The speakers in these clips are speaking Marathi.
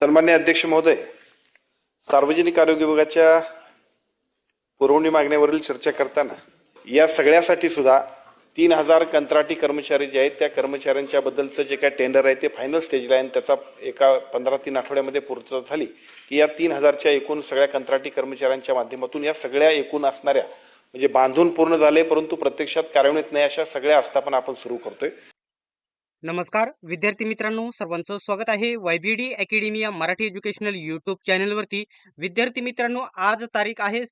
सन्मान्य अध्यक्ष महोदय, सार्वजनिक आरोग्य विभागाच्या पुरवणी मागण्यावरील चर्चा करताना या सगळ्यासाठी सुद्धा 3000 कंत्राटी कर्मचारी जे आहेत त्या कर्मचाऱ्यांच्या बद्दलचं जे काय टेंडर आहे ते फायनल स्टेजला आहे आणि त्याचा एका 15-3 आठवड्यामध्ये पूर्तता झाली की या 3000च्या एकूण सगळ्या कंत्राटी कर्मचाऱ्यांच्या माध्यमातून या सगळ्या एकूण असणाऱ्या म्हणजे बांधून पूर्ण झाले परंतु प्रत्यक्षात कार्यान्वित नाही अशा सगळ्या आस्थापना आपण सुरू करतोय। नमस्कार विद्यार्थी मित्रांनो, सर्वांचं स्वागत आहे YBD अकॅडमी या मराठी एज्युकेशनल यूट्यूब चॅनलवरती। विद्यार्थी मित्रांनो, आज तारीख आहे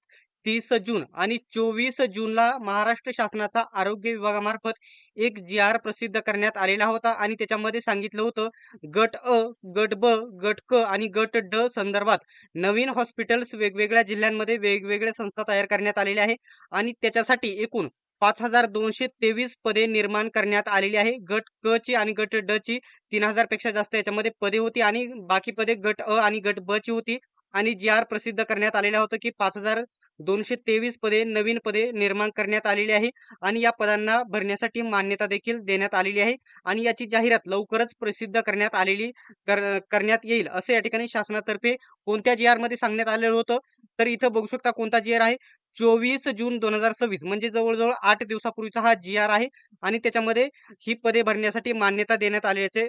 30 जून आणि 24 जूनला महाराष्ट्र शासनाचा आरोग्य विभागामार्फत एक GR प्रसिद्ध करण्यात आलेला होता आणि त्याच्यामध्ये सांगितलं होतं गट अ, गट ब, गट क आणि गट ड संदर्भात नवीन हॉस्पिटल्स वेगवेगळ्या जिल्ह्यांमध्ये वेगवेगळ्या संस्था तयार करण्यात आलेल्या आहे आणि त्याच्यासाठी एकूण 5223 पदे निर्माण करण्यात आलेली आहे। गट क ची आणि गट ड ची 3000 पेक्षा जास्त याच्यामध्ये पदे होती आणि बाकी पदे गट अ आणि गट ब ची होती आणि GR प्रसिद्ध करण्यात आलेला होता की 5223 पदे नवीन पदे निर्माण करण्यात आलेली आहे आणि या पदांना भरण्यासाठी मान्यता देखील देण्यात आलेली आहे आणि याची जाहिरात लवकरच प्रसिद्ध करण्यात येईल असे या ठिकाणी शासनातर्फे कोणत्या GR मध्ये सांगण्यात आलेलं होतं। तर इथं बघू शकता कोणता GR आहे, 24 जून 2026 म्हणजे जवळजवळ 8 दिवसापूर्वीचा हा GR आहे आणि त्याच्यामध्ये ही पदे भरण्यासाठी मान्यता देण्यात आल्याचे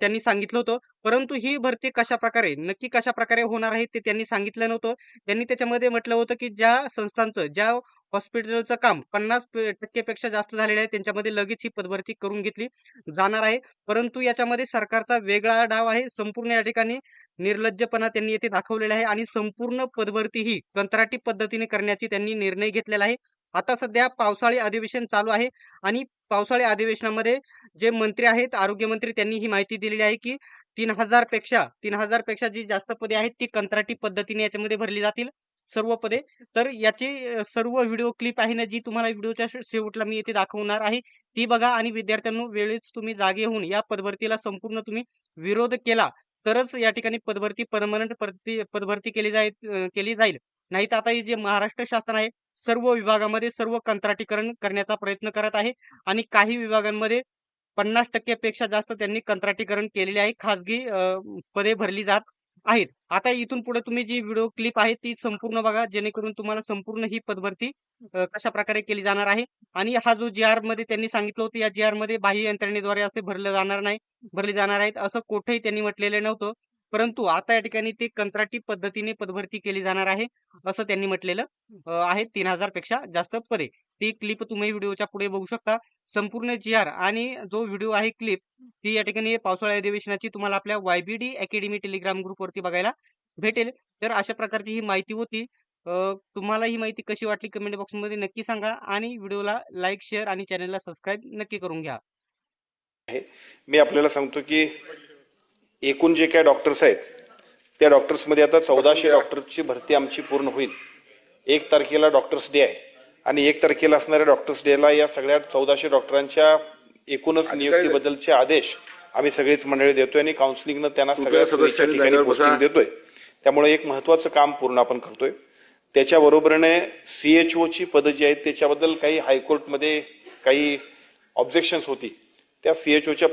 त्यांनी सांगितलं होतं। परंतु ही भरती नक्की कशा प्रकारे होणार आहे ते त्यांनी सांगितलं नव्हतं। त्यांनी त्याच्यामध्ये म्हटलं होतं की ज्या संस्थांचं ज्या हॉस्पिटलचं काम 50% पेक्षा जास्त झालेलं आहे त्यांच्यामध्ये लगेच ही पदभरती करून घेतली जाणार आहे। परंतु याच्यामध्ये सरकारचा वेगळा डाव आहे। संपूर्ण या ठिकाणी निर्लज्जपणा त्यांनी येथे दाखवलेला आहे आणि संपूर्ण पदभरती ही कंत्राटी पद्धतीने करण्याची त्यांनी निर्णय घेतलेला आहे। आता सध्या पावसाळी अधिवेशन चालू आहे आणि पावसाळी अधिवेशनामध्ये जे मंत्री आहेत, आरोग्य मंत्री, त्यांनी ही माहिती दिलेली आहे की 3000 पेक्षा जी जास्त पदे आहेत ती कंत्राटी पद्धतीने याच्यामध्ये भरली जातील सर्व पदे। तर याची सर्व व्हिडिओ क्लिप आहे ना जी तुम्हाला व्हिडिओच्या शेवटला मी येथे दाखवणार आहे ती बघा आणि विद्यार्थ्यांनो वेळेच तुम्ही जागे होऊन या पदभरतीला संपूर्ण तुम्ही विरोध केला तरच या ठिकाणी पदभरती परमनंट पदभरती केली जाईल। नाही तर आता हे जे महाराष्ट्र शासन आहे सर्व विभागामध्ये सर्व कंत्राटीकरण करण्याचा प्रयत्न करत आहे आणि काही विभागांमध्ये 50% पेक्षा जास्त त्यांनी कंत्राटीकरण केलेले आहे। खाजगी पदे भरली जात आहेत। आता इथून पुढे तुम्ही जी व्हिडिओ क्लिप आहे ती संपूर्ण बघा जेणेकरून तुम्हाला संपूर्ण ही पदभरती कशा प्रकारे केली जाणार आहे आणि हा जो GR मध्ये त्यांनी सांगितलं होतं या GR मध्ये बाह्य यंत्रणेद्वारे असे भरले जाणार आहेत असं कुठेही त्यांनी म्हटलेलं नव्हतं। परंतु आता या ठिकाणी ते कंत्राटी पद्धतीने पदभरती केली जाणार आहे असं त्यांनी म्हटलेलं आहे। 3000 पेक्षा जास्त पदे, ती क्लिप तुम्ही व्हिडिओच्या पुढे बघू शकता। संपूर्ण GR आणि जो व्हिडिओ आहे क्लिप ती या ठिकाणी पावसाळी अधिवेशनाची तुम्हाला आपल्या YBD अकॅडमी टेलिग्राम ग्रुपवरती बघायला भेटेल। तर अशा प्रकारची ही माहिती होती। तुम्हाला ही माहिती कशी वाटली कमेंट बॉक्समध्ये नक्की सांगा आणि व्हिडिओला लाईक, शेअर आणि चॅनलला सबस्क्राईब नक्की करून घ्या। मी आपल्याला सांगतो की एकूण जे काय डॉक्टर्स आहेत त्या डॉक्टर्समध्ये आता 1400 डॉक्टरची भरती आमची पूर्ण होईल। 1 तारखेला डॉक्टर्स डे आहे आणि 1 तारखेला असणाऱ्या डॉक्टर्स डेला या सगळ्या 1400 डॉक्टरांच्या एकूणच नियुक्तीबद्दलचे आदेश आम्ही सगळीच मंडळी देतोय आणि काउन्सिलिंगनं त्यांना सगळ्या सोयीच्या ठिकाणी पोस्टिंग देतोय। त्यामुळे एक महत्वाचं काम पूर्ण आपण करतोय। त्याच्याबरोबरीने CHO ची पदं जी आहेत त्याच्याबद्दल काही हायकोर्टमध्ये काही ऑब्जेक्शन्स होती। त्या CHOच्या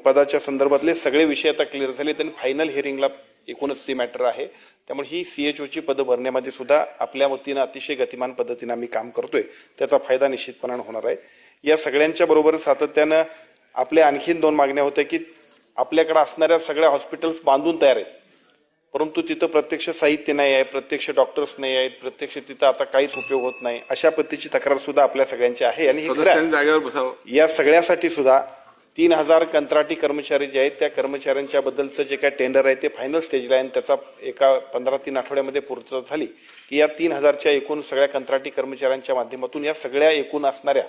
पदाच्या संदर्भातले सगळे विषय आता क्लिअर झाले आणि फायनल हिअरिंगला एकूणच ती मॅटर आहे। त्यामुळे ही CHOची पदं भरण्यामध्ये सुद्धा आपल्या वतीनं अतिशय गतिमान पद्धतीने आम्ही काम करतोय, त्याचा फायदा निश्चितपणाने होणार आहे। या सगळ्यांच्या बरोबर सातत्यानं आपल्या आणखीन 2 मागण्या होत्या की आपल्याकडे असणाऱ्या सगळ्या हॉस्पिटल्स बांधून तयार आहेत परंतु तिथं प्रत्यक्ष साहित्य नाही आहे, प्रत्यक्ष डॉक्टर्स नाही आहेत, प्रत्यक्ष तिथं आता काहीच उपयोग होत नाही, अशा पद्धतीची तक्रार सुद्धा आपल्या सगळ्यांची आहे। आणि या सगळ्यासाठी सुद्धा 3000 कंत्राटी कर्मचारी जे आहेत त्या कर्मचाऱ्यांच्या बद्दलचं जे काय टेंडर आहे ते फायनल स्टेजला आहे आणि त्याचा एका 15-3 आठवड्यामध्ये पूर्तता झाली की या 3000च्या एकूण सगळ्या कंत्राटी कर्मचाऱ्यांच्या माध्यमातून या सगळ्या एकूण असणाऱ्या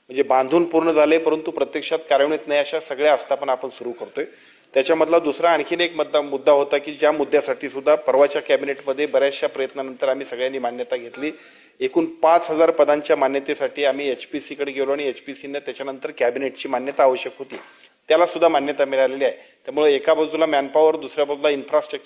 म्हणजे बांधून पूर्ण झाले परंतु प्रत्यक्षात कार्यान्वित नाही अशा सगळ्या आस्थापना आपण सुरू करतोय। त्याच्यामधला दुसरा आणखीन एक मुद्दा होता की ज्या मुद्द्यासाठी सुद्धा परवाच्या कॅबिनेटमध्ये बऱ्याचशा प्रयत्नानंतर आम्ही सगळ्यांनी मान्यता घेतली। एकूण 5000 पदांच्या मान्यतेसाठी आम्ही HPC कडे गेलो आणि HPCने त्याच्यानंतर कॅबिनेटची मान्यता आवश्यक होती, त्याला सुद्धा मान्यता मिळालेली आहे। त्यामुळे एका बाजूला मॅनपॉवर, दुसऱ्या बाजूला इन्फ्रास्ट्रक्चर